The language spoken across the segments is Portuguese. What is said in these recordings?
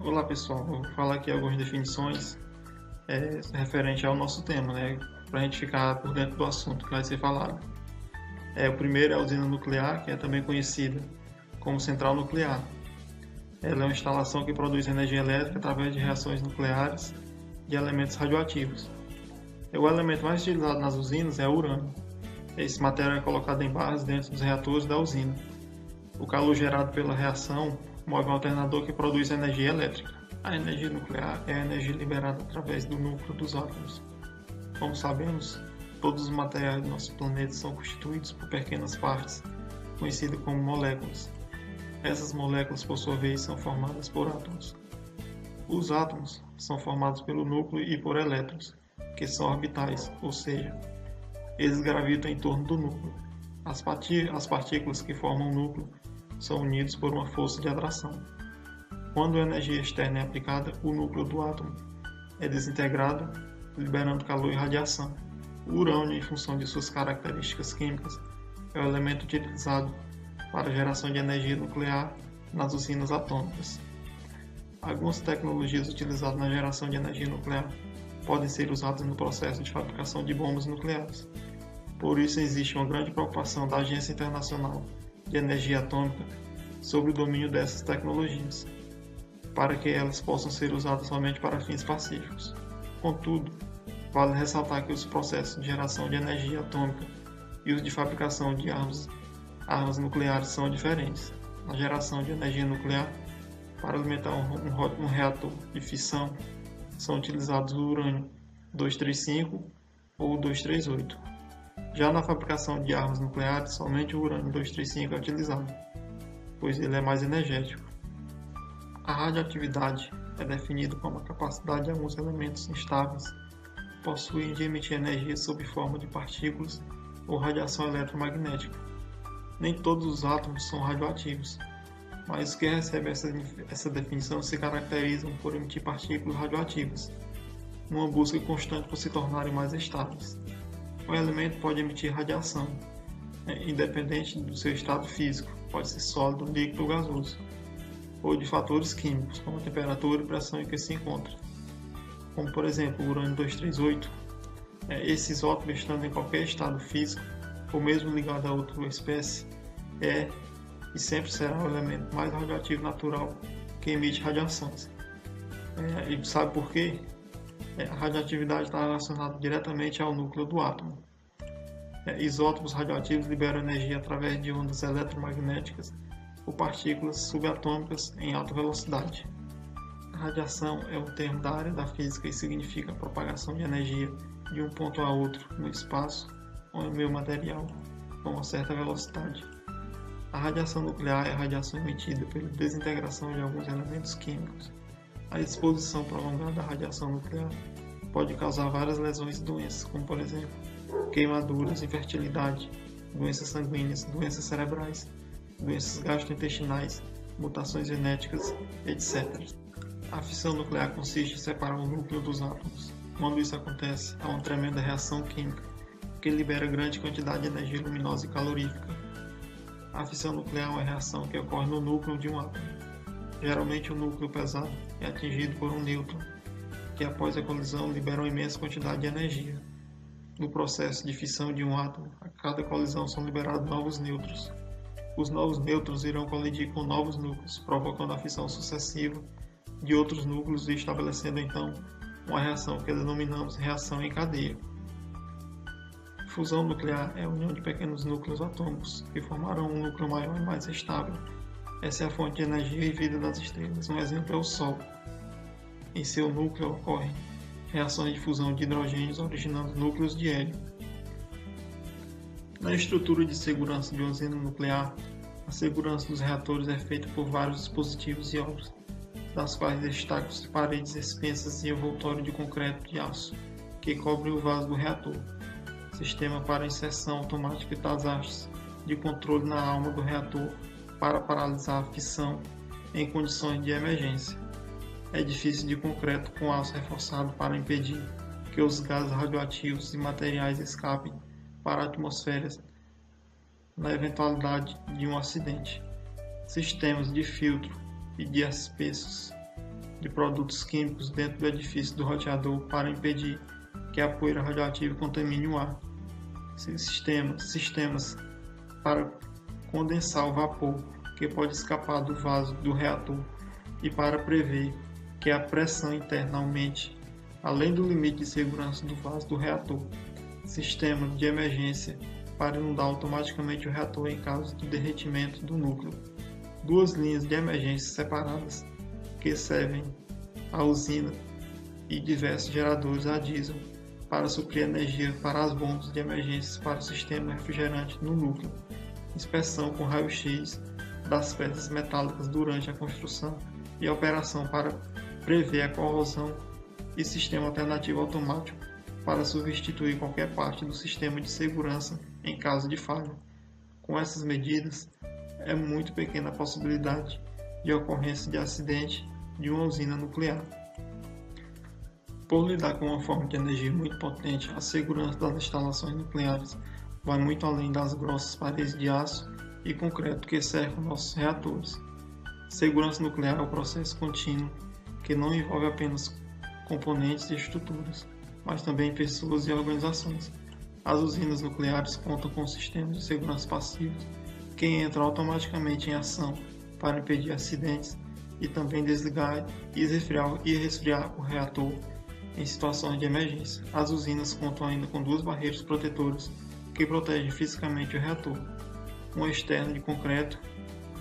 Olá pessoal, vou falar aqui algumas definições referente ao nosso tema, para a gente ficar por dentro do assunto que vai ser falado. O primeiro é a usina nuclear, que é também conhecida como central nuclear. Ela é uma instalação que produz energia elétrica através de reações nucleares de elementos radioativos. O elemento mais utilizado nas usinas é o urânio. Esse material é colocado em barras dentro dos reatores da usina. O calor gerado pela reação move um alternador que produz energia elétrica. A energia nuclear é a energia liberada através do núcleo dos átomos. Como sabemos, todos os materiais do nosso planeta são constituídos por pequenas partes, conhecidas como moléculas. Essas moléculas, por sua vez, são formadas por átomos. Os átomos são formados pelo núcleo e por elétrons, que são orbitais, ou seja, eles gravitam em torno do núcleo. As partículas que formam o núcleo são unidos por uma força de atração. Quando a energia externa é aplicada, o núcleo do átomo é desintegrado, liberando calor e radiação. O urânio, em função de suas características químicas, é o elemento utilizado para a geração de energia nuclear nas usinas atômicas. Algumas tecnologias utilizadas na geração de energia nuclear podem ser usadas no processo de fabricação de bombas nucleares. Por isso existe uma grande preocupação da Agência Internacional de Energia Atômica sobre o domínio dessas tecnologias, para que elas possam ser usadas somente para fins pacíficos. Contudo, vale ressaltar que os processos de geração de energia atômica e os de fabricação de armas nucleares são diferentes. Na geração de energia nuclear, para alimentar um reator de fissão, são utilizados o urânio 235 ou 238. Já na fabricação de armas nucleares, somente o urânio 235 é utilizado, pois ele é mais energético. A radioatividade é definida como a capacidade de alguns elementos instáveis possuírem de emitir energia sob forma de partículas ou radiação eletromagnética. Nem todos os átomos são radioativos, mas os que recebem essa definição se caracterizam por emitir partículas radioativas, numa busca constante por se tornarem mais estáveis. O elemento pode emitir radiação, independente do seu estado físico, pode ser sólido, líquido ou gasoso, ou de fatores químicos, como a temperatura e pressão em que se encontra. Como, por exemplo, o urânio 238. Esse isótopo, estando em qualquer estado físico, ou mesmo ligado a outra espécie, é e sempre será o elemento mais radioativo natural que emite radiações. E sabe por quê? A radioatividade está relacionada diretamente ao núcleo do átomo. Isótopos radioativos liberam energia através de ondas eletromagnéticas ou partículas subatômicas em alta velocidade. A radiação é um termo da área da física e significa a propagação de energia de um ponto a outro no espaço ou em meio material com uma certa velocidade. A radiação nuclear é a radiação emitida pela desintegração de alguns elementos químicos. A exposição prolongada à radiação nuclear pode causar várias lesões e doenças, como por exemplo, queimaduras, infertilidade, doenças sanguíneas, doenças cerebrais, doenças gastrointestinais, mutações genéticas, etc. A fissão nuclear consiste em separar o núcleo dos átomos. Quando isso acontece, há uma tremenda reação química, que libera grande quantidade de energia luminosa e calorífica. A fissão nuclear é uma reação que ocorre no núcleo de um átomo. Geralmente o núcleo pesado é atingido por um nêutron, que após a colisão libera uma imensa quantidade de energia. No processo de fissão de um átomo, a cada colisão são liberados novos nêutrons. Os novos nêutrons irão colidir com novos núcleos, provocando a fissão sucessiva de outros núcleos e estabelecendo então uma reação que denominamos reação em cadeia. Fusão nuclear é a união de pequenos núcleos atômicos que formarão um núcleo maior e mais estável. Essa é a fonte de energia e vida das estrelas. Um exemplo é o Sol. Em seu núcleo ocorrem reações de fusão de hidrogênios originando núcleos de hélio. Na estrutura de segurança de uma usina nuclear, a segurança dos reatores é feita por vários dispositivos e obras, das quais destacam-se paredes expensas e envoltório de concreto de aço, que cobrem o vaso do reator, sistema para inserção automática das hastes de controle na alma do reator para paralisar a fissão em condições de emergência, edifício de concreto com aço reforçado para impedir que os gases radioativos e materiais escapem para a atmosfera na eventualidade de um acidente, sistemas de filtro e de de produtos químicos dentro do edifício do roteador para impedir que a poeira radioativa contamine o ar. Sistemas para condensar o vapor que pode escapar do vaso do reator e para prever que a pressão interna aumente além do limite de segurança do vaso do reator. Sistema de emergência para inundar automaticamente o reator em caso de derretimento do núcleo. 2 linhas de emergência separadas que servem a usina e diversos geradores a diesel para suprir energia para as bombas de emergência para o sistema refrigerante no núcleo. Inspeção com raio-x das peças metálicas durante a construção e a operação para prever a corrosão e sistema alternativo automático para substituir qualquer parte do sistema de segurança em caso de falha. Com essas medidas, é muito pequena a possibilidade de ocorrência de acidente de uma usina nuclear. Por lidar com uma forma de energia muito potente, a segurança das instalações nucleares vai muito além das grossas paredes de aço e concreto que cercam nossos reatores. Segurança nuclear é um processo contínuo que não envolve apenas componentes e estruturas, mas também pessoas e organizações. As usinas nucleares contam com sistemas de segurança passivos que entram automaticamente em ação para impedir acidentes e também desligar e resfriar o reator em situações de emergência. As usinas contam ainda com 2 barreiras protetoras que protegem fisicamente o reator, uma externa de concreto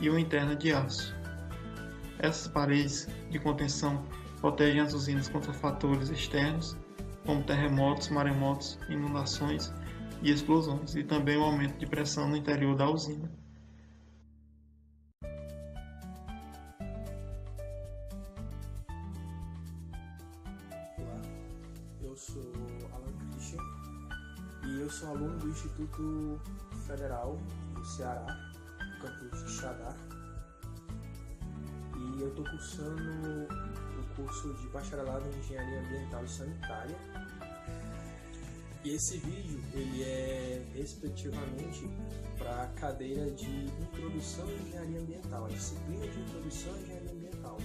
e uma interna de aço. Essas paredes de contenção protegem as usinas contra fatores externos, como terremotos, maremotos, inundações e explosões, e também o aumento de pressão no interior da usina. Olá, eu sou Alan Christian e eu sou aluno do Instituto Federal do Ceará, campus de Xadá, e eu estou cursando o curso de bacharelado em Engenharia Ambiental e Sanitária. E esse vídeo ele é respectivamente para a cadeira de Introdução à Engenharia Ambiental, a disciplina de Introdução à Engenharia Ambiental.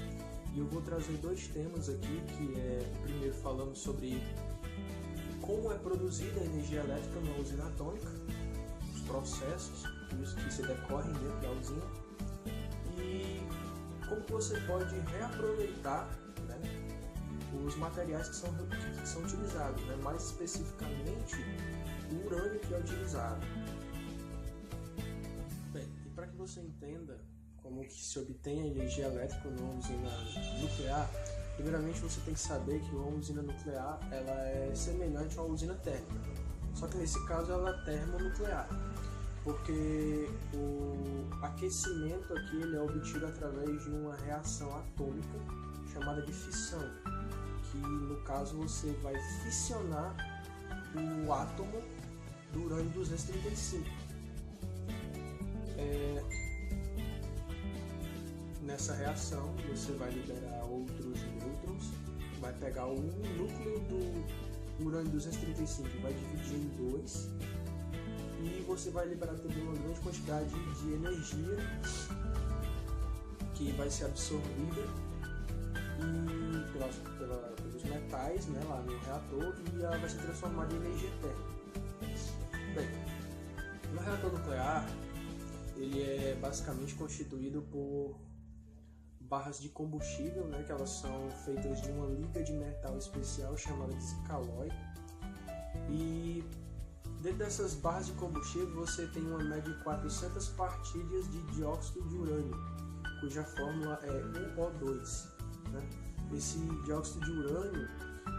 E eu vou trazer 2 temas aqui, que é primeiro falando sobre como é produzida a energia elétrica na usina atômica, os processos que se decorrem dentro da usina e como você pode reaproveitar, né, os materiais que são utilizados, né, mais especificamente o urânio que é utilizado. Bem, e para que você entenda como que se obtém a energia elétrica numa usina nuclear, primeiramente você tem que saber que uma usina nuclear ela é semelhante a uma usina térmica, só que nesse caso ela é termonuclear, porque o aquecimento aqui ele é obtido através de uma reação atômica chamada de fissão, que no caso você vai fissionar o átomo do urânio 235. Nessa reação você vai liberar outros nêutrons, vai pegar o núcleo do urânio 235 e vai dividir em 2, e você vai liberar também uma grande quantidade de energia que vai ser absorvida pelos metais, né, lá no reator, e ela vai ser transformada em energia térmica. Bem, no reator nuclear ele é basicamente constituído por barras de combustível, né, que elas são feitas de uma liga de metal especial chamada de calói, e dentro dessas barras de combustível você tem uma média de 400 partilhas de dióxido de urânio, cuja fórmula é UO2. Né? Esse dióxido de urânio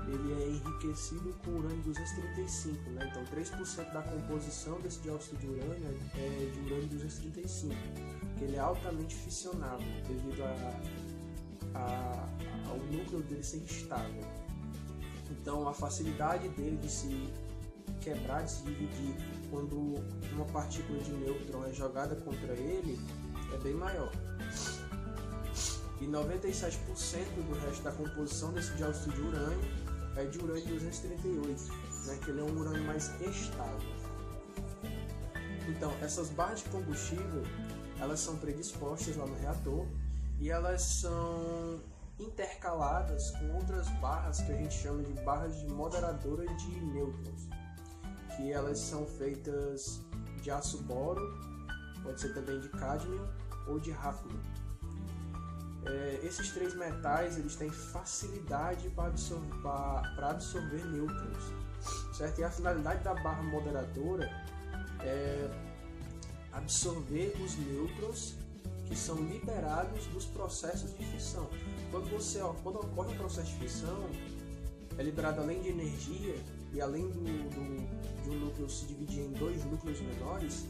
ele é enriquecido com urânio 235, né? Então 3% da composição desse dióxido de urânio é de urânio 235, que ele é altamente fissionável devido ao núcleo dele ser instável. Então a facilidade dele de se quebrar, de se dividir quando uma partícula de nêutron é jogada contra ele é bem maior. E 97% do resto da composição desse dióxido de urânio é de urânio 238, né, que ele é um urânio mais estável. Então, essas barras de combustível, elas são predispostas lá no reator e elas são intercaladas com outras barras que a gente chama de barras de moderadora de nêutrons, que elas são feitas de aço boro, pode ser também de cádmio ou de ráfio. Esses três metais eles têm facilidade para absorver nêutrons, certo? E a finalidade da barra moderadora é absorver os nêutrons que são liberados dos processos de fissão. Quando ocorre o processo de fissão, é liberado, além de energia e além de um núcleo se dividir em dois núcleos menores,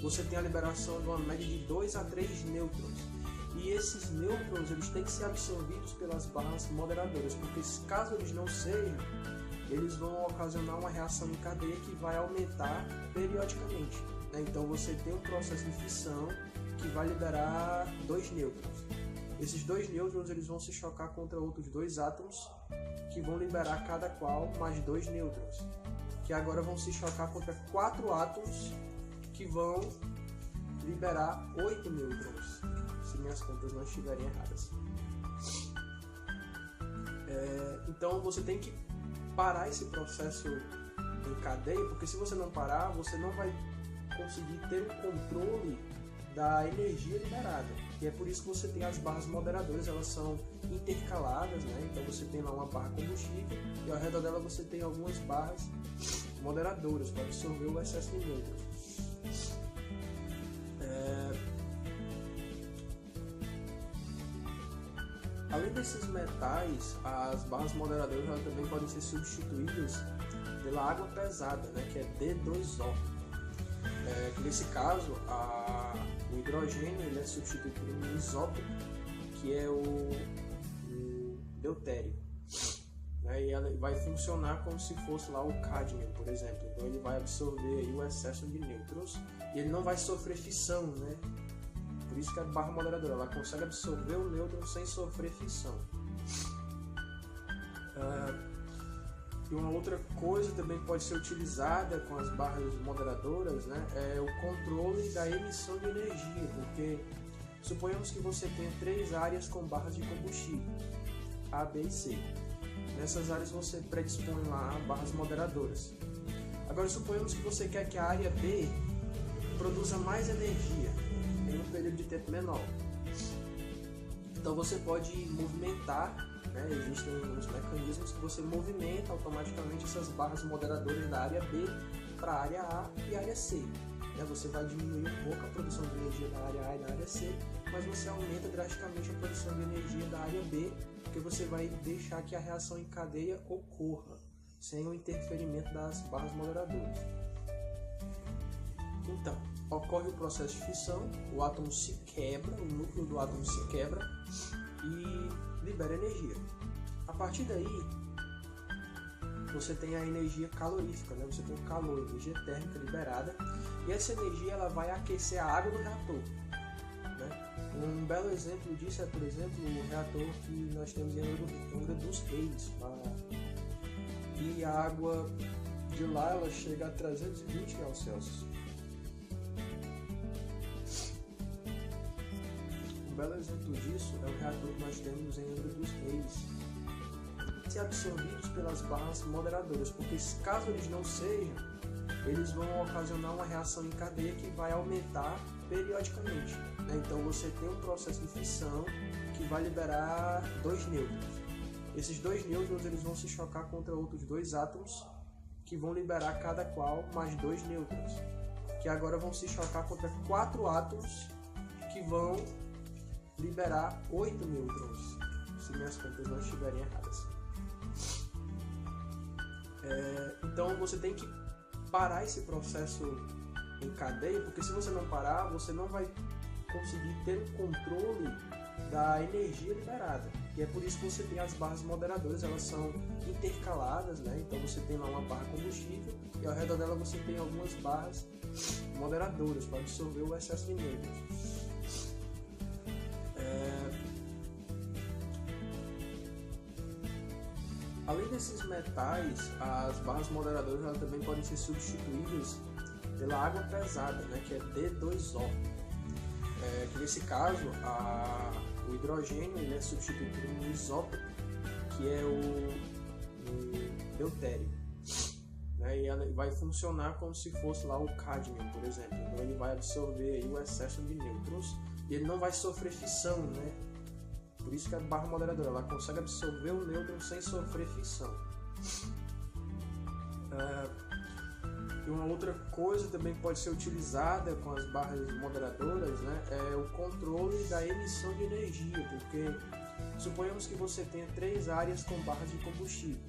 você tem a liberação de uma média de 2 a 3 nêutrons. E esses nêutrons eles têm que ser absorvidos pelas barras moderadoras, porque caso eles não sejam, eles vão ocasionar uma reação em cadeia que vai aumentar periodicamente. Então você tem um processo de fissão que vai liberar 2 nêutrons. Esses 2 nêutrons eles vão se chocar contra outros 2 átomos que vão liberar cada qual mais 2 nêutrons, que agora vão se chocar contra 4 átomos que vão liberar 8 nêutrons, se minhas contas não estiverem erradas. Então você tem que parar esse processo em cadeia, porque se você não parar, você não vai conseguir ter o controle da energia liberada. E é por isso que você tem as barras moderadoras, elas são intercaladas, né? Então você tem lá uma barra combustível e ao redor dela você tem algumas barras moderadoras para absorver o excesso de nêutrons. Além desses metais, as barras moderadoras elas também podem ser substituídas pela água pesada, né, que é D2O. Nesse caso, o hidrogênio ele é substituído por um isótopo, que é o deutério. E ela vai funcionar como se fosse lá o cádmio, por exemplo. Então ele vai absorver aí o excesso de nêutrons e ele não vai sofrer fissão, né? Por isso que a barra moderadora ela consegue absorver o nêutron sem sofrer fissão. E uma outra coisa também que pode ser utilizada com as barras moderadoras, né, é o controle da emissão de energia, porque suponhamos que você tenha 3 áreas com barras de combustível, A, B e C. Nessas áreas você predispõe lá barras moderadoras. Agora suponhamos que você quer que a área B produza mais energia em um período de tempo menor. Então você pode movimentar, né, existem uns mecanismos que você movimenta automaticamente essas barras moderadoras da área B para a área A e a área C. Você vai diminuir um pouco a produção de energia da área A e da área C, mas você aumenta drasticamente a produção de energia da área B, porque você vai deixar que a reação em cadeia ocorra, sem o interferimento das barras moderadoras. Então, ocorre o processo de fissão, o átomo se quebra, o núcleo do átomo se quebra e libera energia. A partir daí, você tem a energia calorífica, né? Você tem o calor, a energia térmica liberada, e essa energia ela vai aquecer a água do reator. Né? Um belo exemplo disso é, por exemplo, o reator que nós temos em Angra dos Reis. E a água de lá ela chega a 320 graus Celsius. Um belo exemplo disso é o reator que nós temos em Angra dos Reis, ser absorvidos pelas barras moderadoras, porque caso eles não sejam, eles vão ocasionar uma reação em cadeia que vai aumentar periodicamente. Então você tem um processo de fissão que vai liberar 2 nêutrons. Esses 2 nêutrons eles vão se chocar contra outros 2 átomos que vão liberar cada qual mais 2 nêutrons, que agora vão se chocar contra 4 átomos que vão liberar 8 nêutrons, se minhas contas não estiverem erradas. Então você tem que parar esse processo em cadeia, porque se você não parar, você não vai conseguir ter o controle da energia liberada. E é por isso que você tem as barras moderadoras, elas são intercaladas, né? Então você tem lá uma barra combustível e ao redor dela você tem algumas barras moderadoras para absorver o excesso de nêutrons. Além desses metais, as barras moderadoras elas também podem ser substituídas pela água pesada, né, que é D2O. Que nesse caso, O hidrogênio ele é substituído por um isótopo, que é o deutério, né? E ele vai funcionar como se fosse lá o cádmio, por exemplo. Então ele vai absorver aí o excesso de nêutrons e ele não vai sofrer fissão, né? Por isso que a barra moderadora ela consegue absorver o nêutron sem sofrer fissão. E uma outra coisa também que pode ser utilizada com as barras moderadoras, né, é o controle da emissão de energia, porque suponhamos que você tenha 3 áreas com barras de combustível,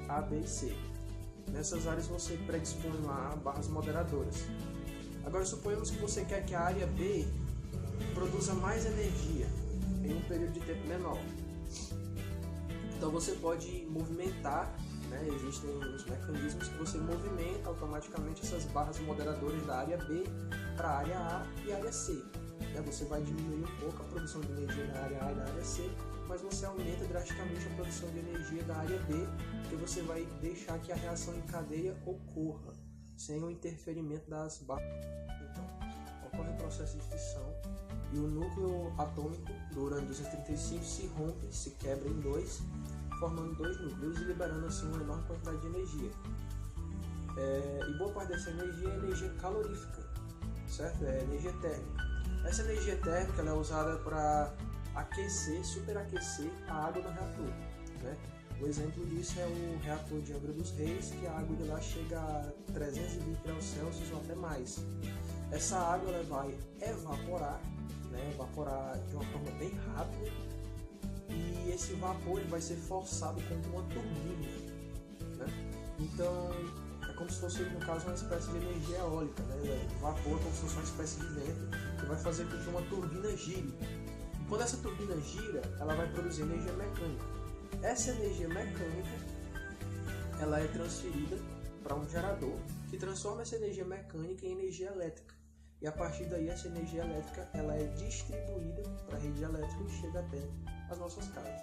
A, B e C. Nessas áreas você predispõe lá barras moderadoras. Agora suponhamos que você quer que a área B produza mais energia em um período de tempo menor. Então você pode movimentar, né, existem os mecanismos que você movimenta automaticamente essas barras moderadoras da área B para a área A e área C. Você vai diminuir um pouco a produção de energia na área A e na área C, mas você aumenta drasticamente a produção de energia da área B, porque você vai deixar que a reação em cadeia ocorra, sem o interferimento das barras. Então, ocorre o processo de fissão e o núcleo atômico do urânio-235 se rompe, se quebra em 2, formando 2 núcleos e liberando assim uma enorme quantidade de energia. E boa parte dessa energia é energia calorífica, certo? É energia térmica. Essa energia térmica ela é usada para aquecer, superaquecer a água do reator, né? O exemplo disso é o reator de Angra dos Reis, que a água de lá chega a 320 graus Celsius ou até mais. Essa água ela vai evaporar, né? Evaporar de uma forma bem rápida, e esse vapor ele vai ser forçado contra uma turbina, né? Então é como se fosse, no caso, uma espécie de energia eólica, né? O vapor é como se fosse uma espécie de vento que vai fazer com que uma turbina gire. E quando essa turbina gira, ela vai produzir energia mecânica. Essa energia mecânica ela é transferida para um gerador que transforma essa energia mecânica em energia elétrica. E a partir daí essa energia elétrica ela é distribuída para a rede elétrica e chega até as nossas casas.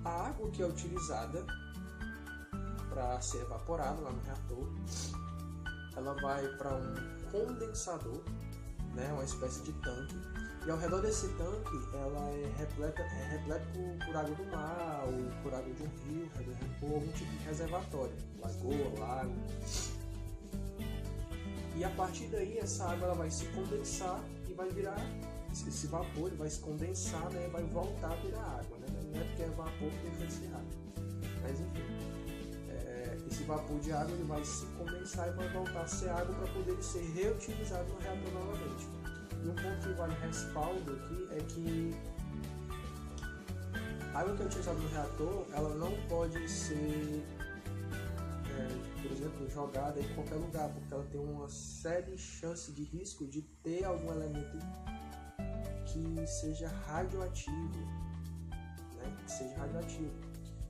A água que é utilizada para ser evaporada lá no reator, ela vai para um condensador, né, uma espécie de tanque, e ao redor desse tanque ela é repleto por água do mar ou por água de um rio ou algum tipo de reservatório, lagoa, lago. E a partir daí essa água ela vai se condensar e vai virar, esse vapor ele vai se condensar, né, e vai voltar a virar água, né? Não é porque é vapor que deixa de ser água, mas enfim, esse vapor de água ele vai se condensar e vai voltar a ser água para poder ser reutilizado no reator novamente. E um ponto que vale respaldo aqui é que a água que é utilizada no reator ela não pode ser por exemplo, jogada em qualquer lugar, porque ela tem uma séria chance de risco de ter algum elemento que seja radioativo, né? Que seja radioativo.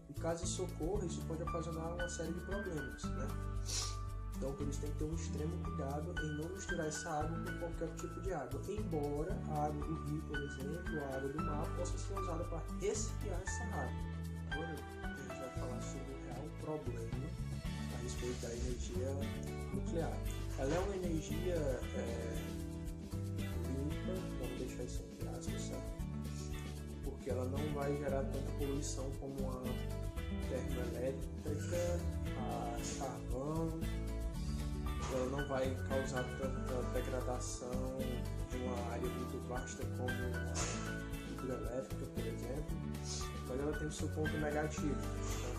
E caso isso ocorra, isso pode ocasionar uma série de problemas, né? Então, por isso tem que ter um extremo cuidado em não misturar essa água com qualquer tipo de água, embora a água do rio, por exemplo, a água do mar possa ser usada para resfriar essa água. Agora a gente vai falar sobre o real problema a respeito da energia nuclear. Ela é uma energia limpa, vamos deixar isso entre aspas, certo? Porque ela não vai gerar tanta poluição como a termoelétrica, a carvão. Ela não vai causar tanta degradação de uma área muito vasta como a hidrelétrica, por exemplo, mas ela tem o seu ponto negativo, né?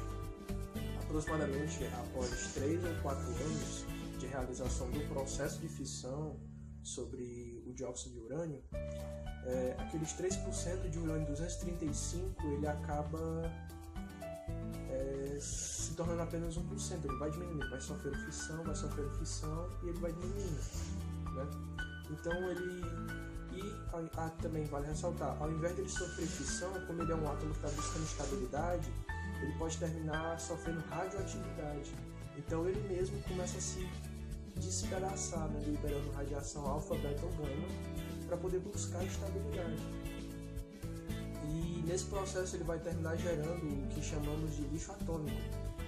Aproximadamente após 3 ou 4 anos de realização do processo de fissão sobre o dióxido de urânio, aqueles 3% de urânio-235 ele acaba se tornando apenas 1%, ele vai diminuindo, vai sofrendo fissão e ele vai diminuindo, né? Então também vale ressaltar, ao invés de ele sofrer fissão, como ele é um átomo que está buscando estabilidade, ele pode terminar sofrendo radioatividade. Então ele mesmo começa a se despedaçar, né, liberando radiação alfa, beta ou gama para poder buscar estabilidade. E nesse processo ele vai terminar gerando o que chamamos de lixo atômico,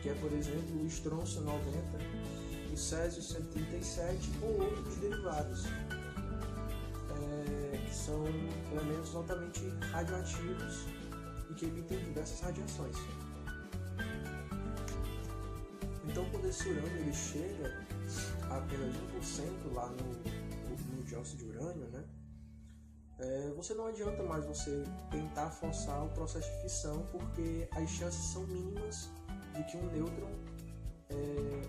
que é, por exemplo, o estrôncio 90, o césio 137 ou outros derivados, que são elementos altamente radioativos e que emitem diversas radiações. Então, quando esse urânio ele chega a apenas 1% lá no dióxido de urânio, né, você não adianta mais você tentar forçar o processo de fissão, porque as chances são mínimas de que um nêutron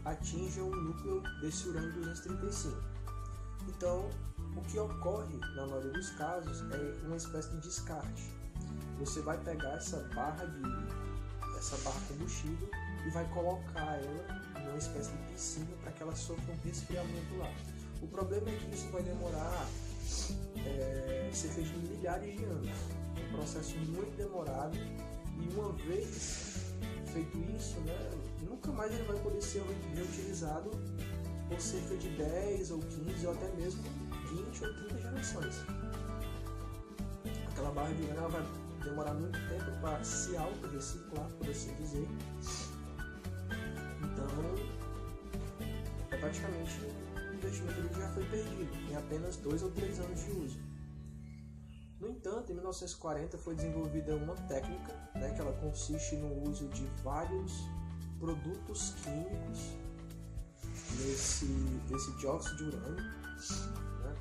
atinja o núcleo desse urânio 235. Então, o que ocorre na maioria dos casos é uma espécie de descarte. Você vai pegar essa barra combustível e vai colocar ela numa espécie de piscina para que ela sofra um resfriamento lá. O problema é que isso vai demorar cerca de milhares de anos. É um processo muito demorado e uma vez feito isso, né, nunca mais ele vai poder ser reutilizado por cerca de 10 ou 15 ou até mesmo 20 ou 30 gerações. Aquela barra de urânio vai demorar muito tempo para se auto-reciclar, por assim dizer. Então, praticamente o investimento dele já foi perdido em apenas 2 ou 3 anos de uso. No entanto, em 1940 foi desenvolvida uma técnica, né, que ela consiste no uso de vários produtos químicos desse dióxido de urânio, né?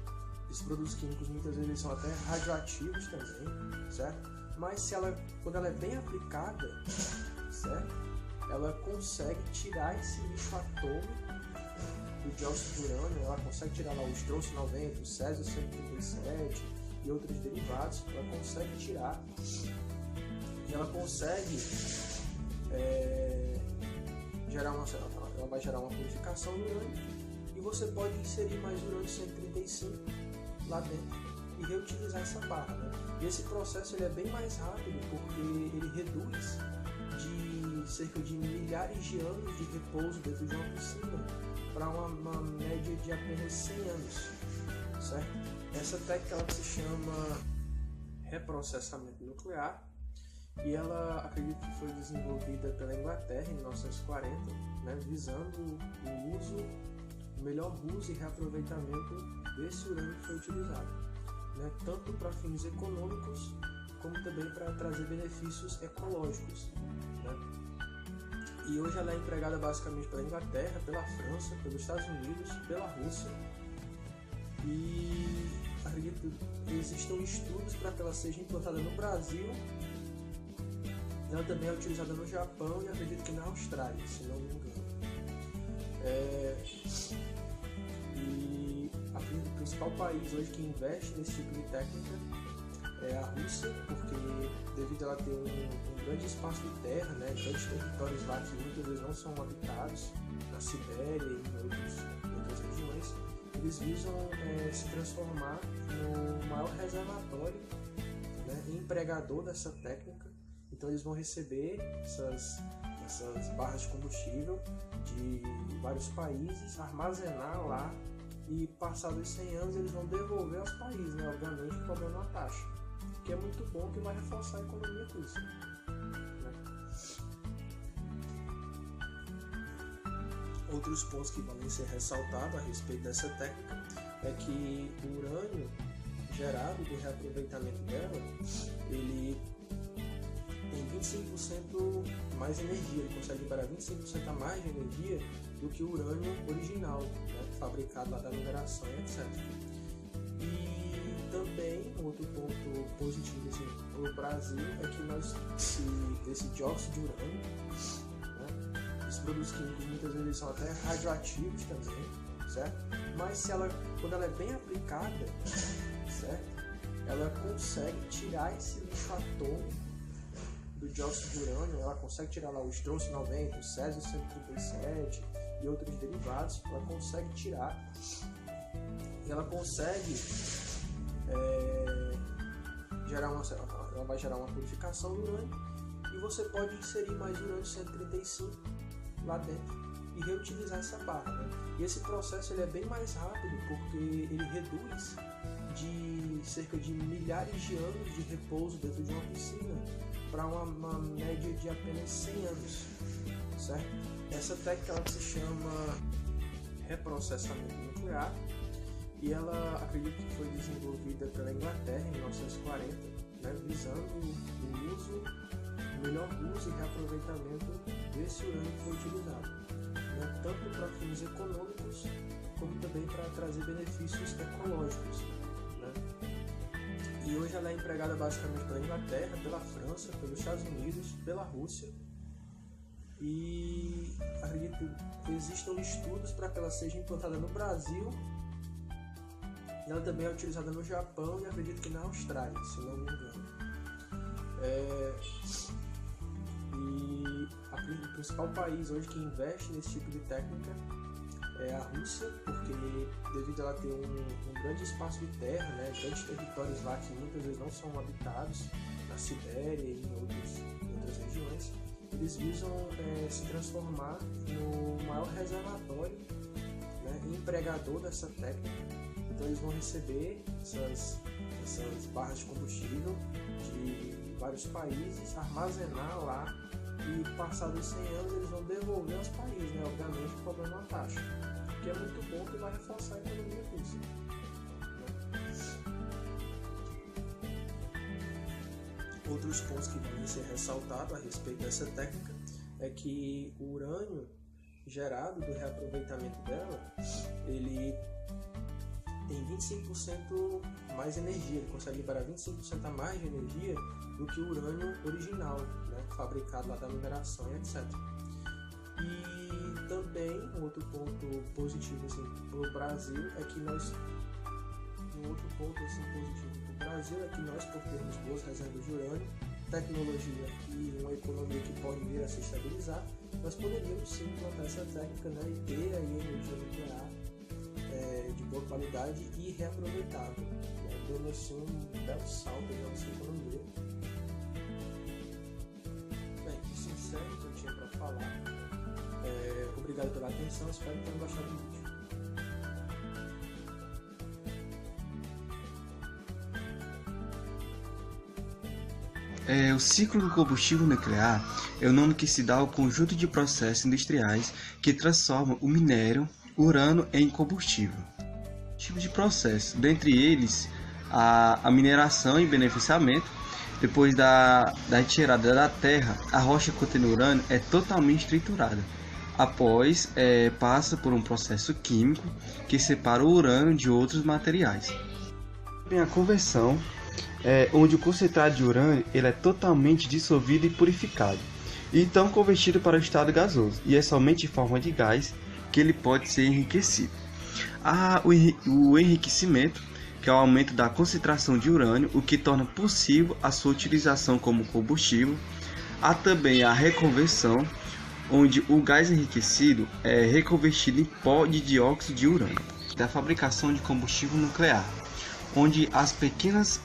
Esses produtos químicos muitas vezes são até radioativos também, certo? Mas quando ela é bem aplicada, certo? Ela consegue tirar esse lixo atômico do dióxido de urânio, ela consegue tirar lá o estronço 90, o césio 137 e outros derivados, ela consegue tirar e ela consegue ela vai gerar uma purificação do urânio e você pode inserir mais urânio 135 lá dentro e reutilizar essa barra, né? E esse processo ele é bem mais rápido porque ele reduz de cerca de milhares de anos de repouso dentro de uma piscina para uma média de apenas 100 anos, certo? Essa técnica ela se chama reprocessamento nuclear e ela, acredito que foi desenvolvida pela Inglaterra em 1940, né, visando o melhor uso e reaproveitamento desse urânio que foi utilizado, né, tanto para fins econômicos como também para trazer benefícios ecológicos, né? E hoje ela é empregada basicamente pela Inglaterra, pela França, pelos Estados Unidos, pela Rússia e acredito que existam estudos para que ela seja implantada no Brasil. Ela também é utilizada no Japão e acredito que na Austrália, se não me engano. E acredito que o principal país hoje que investe nesse tipo de técnica é a Rússia, porque devido a ela ter um grande espaço de terra, né, grandes territórios lá que muitas vezes não são habitados, na Sibéria e em outras regiões, eles visam se transformar no maior reservatório, né, empregador dessa técnica. Então eles vão receber essas barras de combustível de vários países, armazenar lá e passados os 100 anos eles vão devolver aos países, né, obviamente cobrando uma taxa, que é muito bom, que vai reforçar a economia russa, né? Outros pontos que podem ser ressaltados a respeito dessa técnica é que o urânio gerado do reaproveitamento dela, ele tem 25% mais energia, ele consegue liberar 25% a mais de energia do que o urânio original, né, fabricado lá da mineração, etc. E também, outro ponto positivo assim, para o Brasil é que esse dióxido de urânio, né, esses produtos químicos muitas vezes são até radioativos também, certo? Mas quando ela é bem aplicada, certo? Ela consegue tirar esse lixo atômico do dióxido de urânio, ela consegue tirar lá o estronço 90, o césio 137 e outros derivados, ela consegue tirar e ela consegue ela vai gerar uma purificação do urânio e você pode inserir mais urânio 135 lá dentro e reutilizar essa barra, né? E esse processo ele é bem mais rápido porque ele reduz de cerca de milhares de anos de repouso dentro de uma piscina para uma média de apenas 100 anos, certo? Essa técnica ela se chama reprocessamento nuclear e ela acredito que foi desenvolvida pela Inglaterra em 1940, né, visando o melhor uso e reaproveitamento desse urânio que foi utilizado, né, tanto para fins econômicos como também para trazer benefícios ecológicos, né. E hoje ela é empregada basicamente pela Inglaterra, pela França, pelos Estados Unidos, pela Rússia, e acredito que existam estudos para que ela seja implantada no Brasil. Ela também é utilizada no Japão e acredito que na Austrália, se não me engano. E o principal país hoje que investe nesse tipo de técnica é a Rússia, porque devido a ela ter um grande espaço de terra, né, grandes territórios lá que muitas vezes não são habitados, na Sibéria e em outras regiões, eles visam se transformar no maior reservatório, né, e empregador dessa técnica. Então eles vão receber essas barras de combustível de vários países, armazenar lá e passados 100 anos eles vão devolver aos países, né, obviamente cobrando uma taxa, que é muito bom, que vai reforçar a economia russa. Outros pontos que devem ser ressaltados a respeito dessa técnica é que o urânio gerado do reaproveitamento dela, ele tem 25% mais energia, ele consegue liberar 25% a mais de energia do que o urânio original, né, fabricado lá da mineração e etc. E também, um outro ponto positivo assim, para o Brasil é que nós por termos boas reservas de urânio, tecnologia e uma economia que pode vir a se estabilizar, nós poderíamos sim implantar essa técnica, né, e ter aí energia nuclear de boa qualidade e reaproveitável, né, dando assim um belo salto na nossa economia. Bem, isso encerra o que eu tinha para falar. Obrigado pela atenção, espero que tenham gostado do vídeo. O ciclo do combustível nuclear é o nome que se dá ao conjunto de processos industriais que transformam o minério, urânio, em combustível. Tipos de processo, dentre eles a mineração e beneficiamento. Depois da retirada da terra, a rocha contendo urânio é totalmente triturada. Após, passa por um processo químico que separa o urânio de outros materiais. Tem a conversão, onde o concentrado de urânio ele é totalmente dissolvido e purificado, e então convertido para o estado gasoso, e é somente em forma de gás que ele pode ser enriquecido. Há o enriquecimento, que é o aumento da concentração de urânio, o que torna possível a sua utilização como combustível. Há também a reconversão, onde o gás enriquecido é reconvertido em pó de dióxido de urânio. Da fabricação de combustível nuclear, onde as pequenas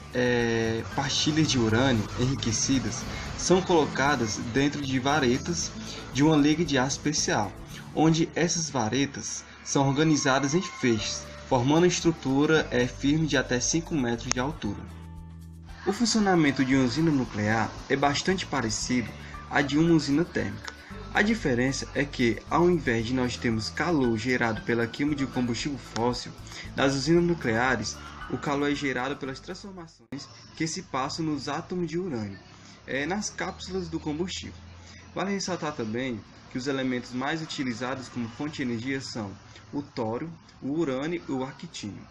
partilhas de urânio enriquecidas são colocadas dentro de varetas de uma liga de aço especial, onde essas varetas são organizadas em feixes, formando uma estrutura firme de até 5 metros de altura. O funcionamento de uma usina nuclear é bastante parecido à de uma usina térmica. A diferença é que, ao invés de nós termos calor gerado pela queima de combustível fóssil, nas usinas nucleares, o calor é gerado pelas transformações que se passam nos átomos de urânio, nas cápsulas do combustível. Vale ressaltar também que os elementos mais utilizados como fonte de energia são o tório, o urânio e o actínio.